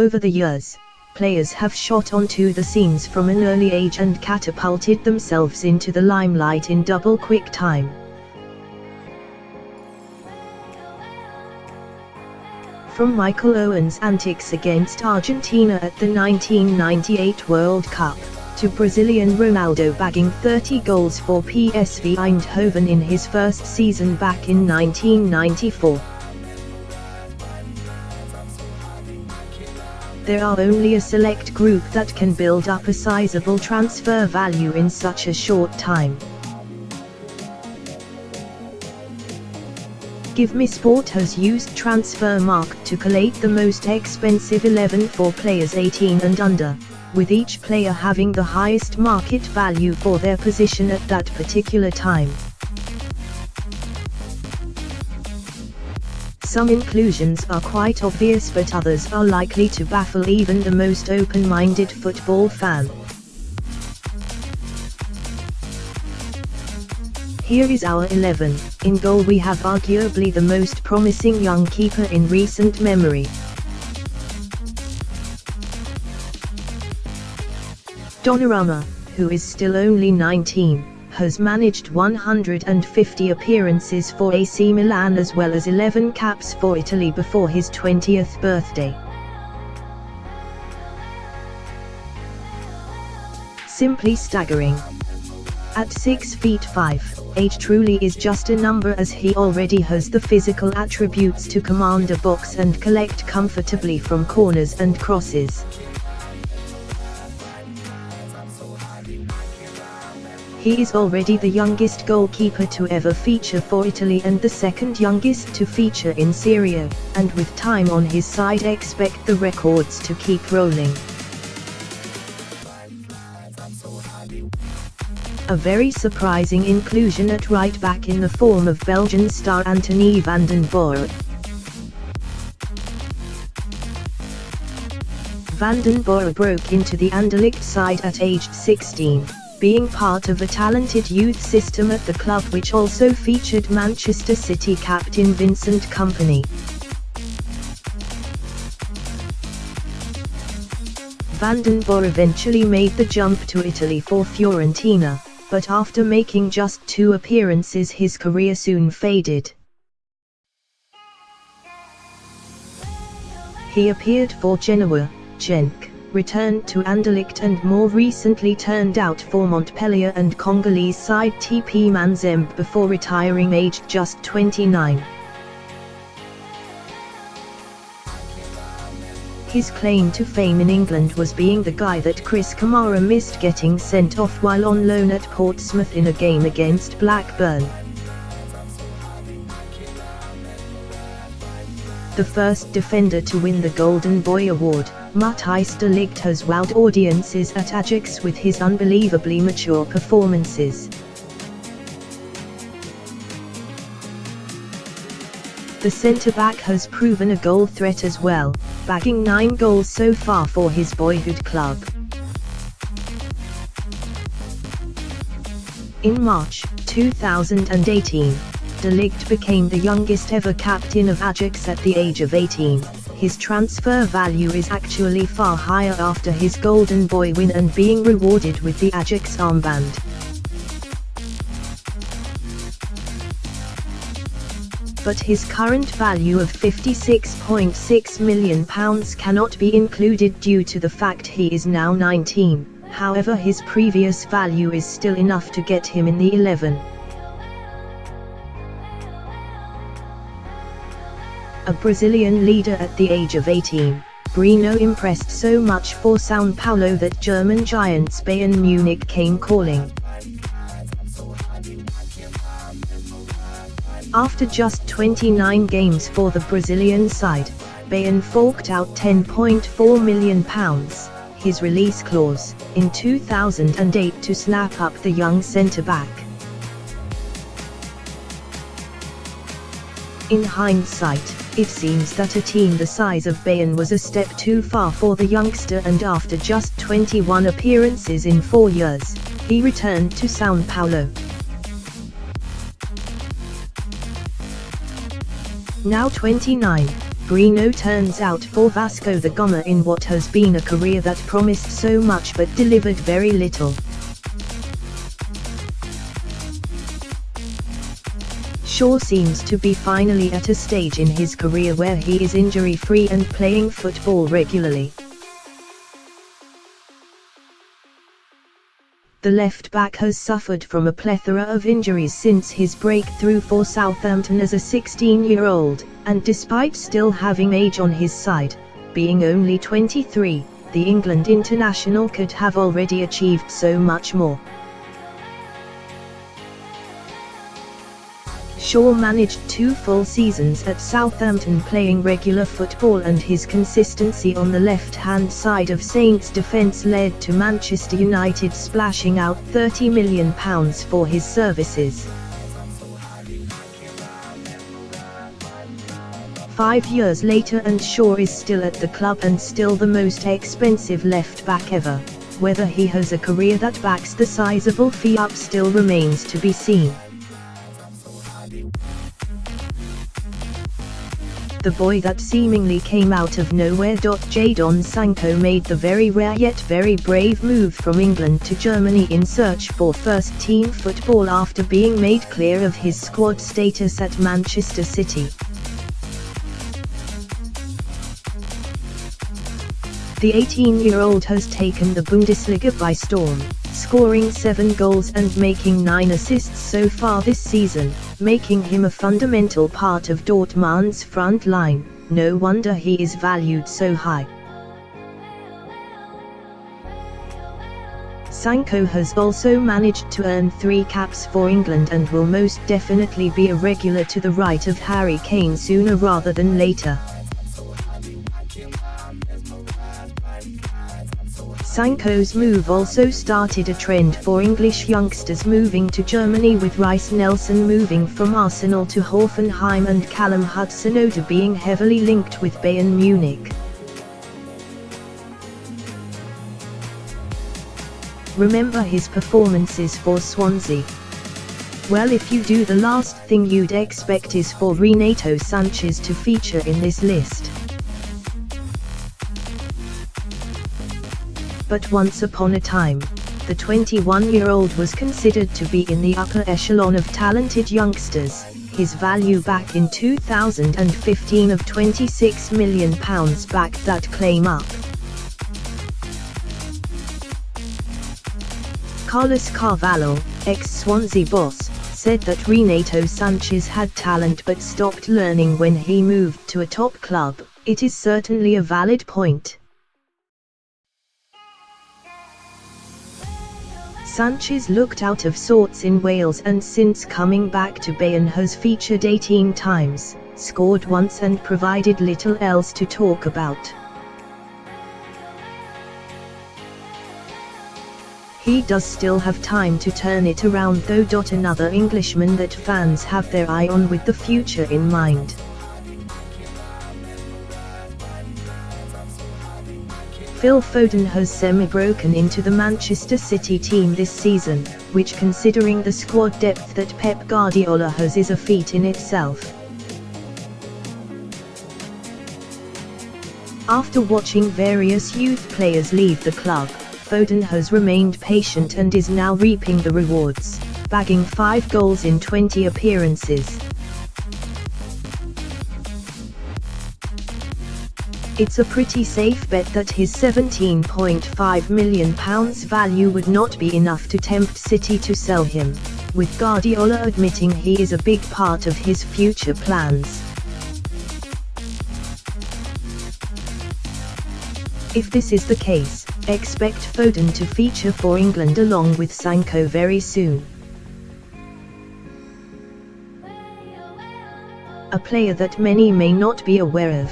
Over the years, players have shot onto the scenes from an early age and catapulted themselves into the limelight in double quick time. From Michael Owen's antics against Argentina at the 1998 World Cup, to Brazilian Ronaldo bagging 30 goals for PSV Eindhoven in his first season back in 1994. There are only a select group that can build up a sizable transfer value in such a short time. GiveMeSport has used Transfer Markt to collate the most expensive 11 for players 18 and under, with each player having the highest market value for their position at that particular time. Some inclusions are quite obvious, but others are likely to baffle even the most open-minded football fan. Here is our 11. In goal we have arguably the most promising young keeper in recent memory. Donnarumma, who is still only 19, has managed 150 appearances for AC Milan as well as 11 caps for Italy before his 20th birthday. Simply staggering. At 6 feet 5, age truly is just a number, as he already has the physical attributes to command a box and collect comfortably from corners and crosses. He is already the youngest goalkeeper to ever feature for Italy and the second youngest to feature in Serie A, and with time on his side expect the records to keep rolling. A very surprising inclusion at right back in the form of Belgian star Anthony van den Boer. Van den Boer broke into the Anderlecht side at age 16. Being part of a talented youth system at the club which also featured Manchester City captain Vincent Kompany. Van den Boer eventually made the jump to Italy for Fiorentina, but after making just 2 appearances his career soon faded. He appeared for Genoa, Genk, returned to Anderlecht and more recently turned out for Montpellier and Congolese side TP Mazembe before retiring aged just 29. His claim to fame in England was being the guy that Chris Kamara missed getting sent off while on loan at Portsmouth in a game against Blackburn. The first defender to win the Golden Boy Award, Matthijs de Ligt has wowed audiences at Ajax with his unbelievably mature performances. The centre-back has proven a goal threat as well, bagging 9 goals so far for his boyhood club. In March 2018, De Ligt became the youngest ever captain of Ajax at the age of 18. His transfer value is actually far higher after his Golden Boy win and being rewarded with the Ajax armband. But his current value of £56.6 million cannot be included due to the fact he is now 19, however his previous value is still enough to get him in the 11. A Brazilian leader at the age of 18, Brino impressed so much for São Paulo that German giants Bayern Munich came calling. After just 29 games for the Brazilian side, Bayern forked out £10.4 million, his release clause, in 2008 to snap up the young centre-back. In hindsight, it seems that a team the size of Bayern was a step too far for the youngster, and after just 21 appearances in 4 years, he returned to São Paulo. Now 29, Brino turns out for Vasco da Gama in what has been a career that promised so much but delivered very little. Shaw seems to be finally at a stage in his career where he is injury-free and playing football regularly. The left-back has suffered from a plethora of injuries since his breakthrough for Southampton as a 16-year-old, and despite still having age on his side, being only 23, the England international could have already achieved so much more. Shaw managed 2 full seasons at Southampton playing regular football, and his consistency on the left-hand side of Saints' defence led to Manchester United splashing out £30 million for his services. 5 years later and Shaw is still at the club and still the most expensive left-back ever. Whether he has a career that backs the sizeable fee up still remains to be seen. The boy that seemingly came out of nowhere. Jadon Sancho made the very rare yet very brave move from England to Germany in search for first-team football after being made clear of his squad status at Manchester City. The 18-year-old has taken the Bundesliga by storm, scoring 7 goals and making 9 assists so far this season, making him a fundamental part of Dortmund's front line. No wonder he is valued so high. Sancho has also managed to earn 3 caps for England and will most definitely be a regular to the right of Harry Kane sooner rather than later. Sancho's move also started a trend for English youngsters moving to Germany, with Reiss Nelson moving from Arsenal to Hoffenheim and Callum Hudson-Odoi being heavily linked with Bayern Munich. Remember his performances for Swansea? Well, if you do, the last thing you'd expect is for Renato Sanchez to feature in this list. But once upon a time, the 21-year-old was considered to be in the upper echelon of talented youngsters. His value back in 2015 of £26 million backed that claim up. Carlos Carvalho, ex-Swansea boss, said that Renato Sanchez had talent but stopped learning when he moved to a top club. It is certainly a valid point. Sanchez looked out of sorts in Wales and since coming back to Bayern has featured 18 times, scored once and provided little else to talk about. He does still have time to turn it around though. Another Englishman that fans have their eye on with the future in mind. Phil Foden has semi-broken into the Manchester City team this season, which, considering the squad depth that Pep Guardiola has, is a feat in itself. After watching various youth players leave the club, Foden has remained patient and is now reaping the rewards, bagging 5 goals in 20 appearances. It's a pretty safe bet that his £17.5 million value would not be enough to tempt City to sell him, with Guardiola admitting he is a big part of his future plans. If this is the case, expect Foden to feature for England along with Sancho very soon. A player that many may not be aware of.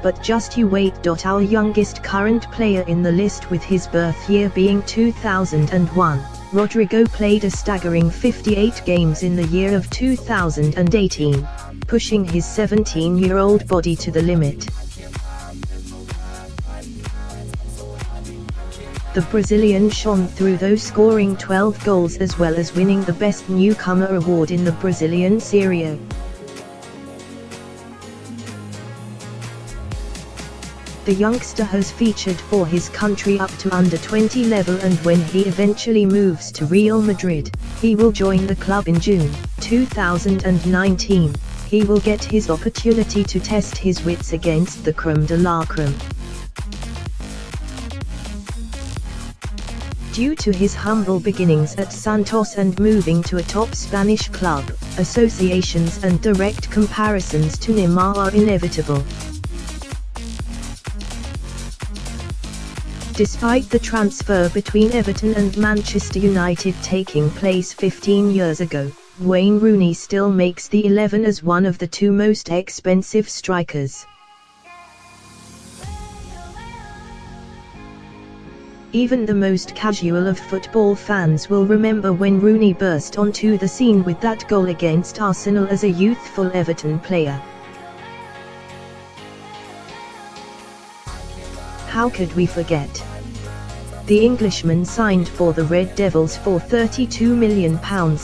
But just you wait. Our youngest current player in the list, with his birth year being 2001, Rodrigo played a staggering 58 games in the year of 2018, pushing his 17-year-old body to the limit. The Brazilian shone through though, scoring 12 goals as well as winning the Best Newcomer award in the Brazilian Serie A. The youngster has featured for his country up to under-20 level, and when he eventually moves to Real Madrid, he will join the club in June 2019. He will get his opportunity to test his wits against the creme de la creme. Due to his humble beginnings at Santos and moving to a top Spanish club, associations and direct comparisons to Neymar are inevitable. Despite the transfer between Everton and Manchester United taking place 15 years ago, Wayne Rooney still makes the 11 as one of the two most expensive strikers. Even the most casual of football fans will remember when Rooney burst onto the scene with that goal against Arsenal as a youthful Everton player. How could we forget? The Englishman signed for the Red Devils for £32 million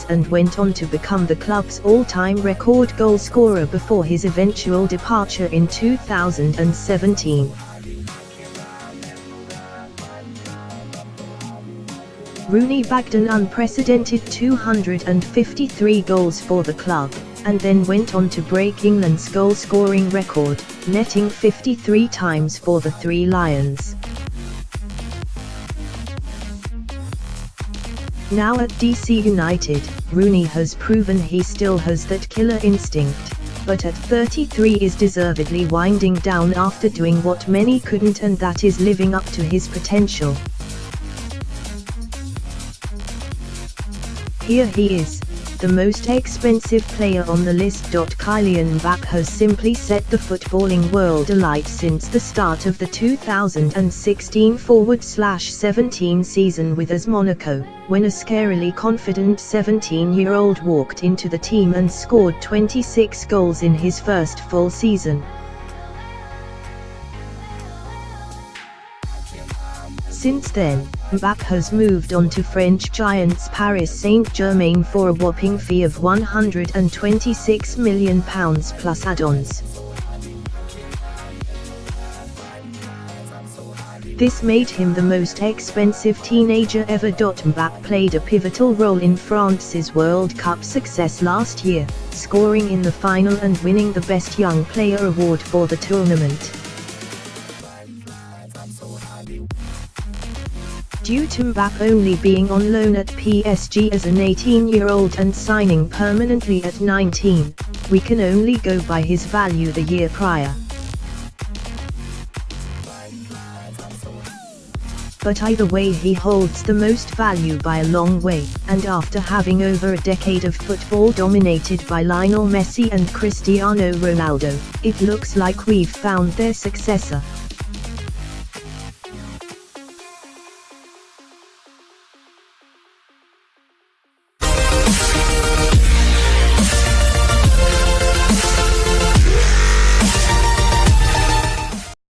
and went on to become the club's all-time record goal scorer before his eventual departure in 2017. Rooney bagged an unprecedented 253 goals for the club, and then went on to break England's goal-scoring record, netting 53 times for the Three Lions. Now at DC United, Rooney has proven he still has that killer instinct, but at 33 is deservedly winding down after doing what many couldn't, and that is living up to his potential. Here he is, the most expensive player on the list. Kylian Mbappé has simply set the footballing world alight since the start of the 2016-17 season with AS Monaco, when a scarily confident 17-year-old walked into the team and scored 26 goals in his first full season. Since then, Mbappé has moved on to French giants Paris Saint-Germain for a whopping fee of £126 million plus add-ons. This made him the most expensive teenager ever. Mbappé played a pivotal role in France's World Cup success last year, scoring in the final and winning the Best Young Player award for the tournament. Due to Mbappé only being on loan at PSG as an 18-year-old and signing permanently at 19, we can only go by his value the year prior. But either way, he holds the most value by a long way, and after having over a decade of football dominated by Lionel Messi and Cristiano Ronaldo, it looks like we've found their successor.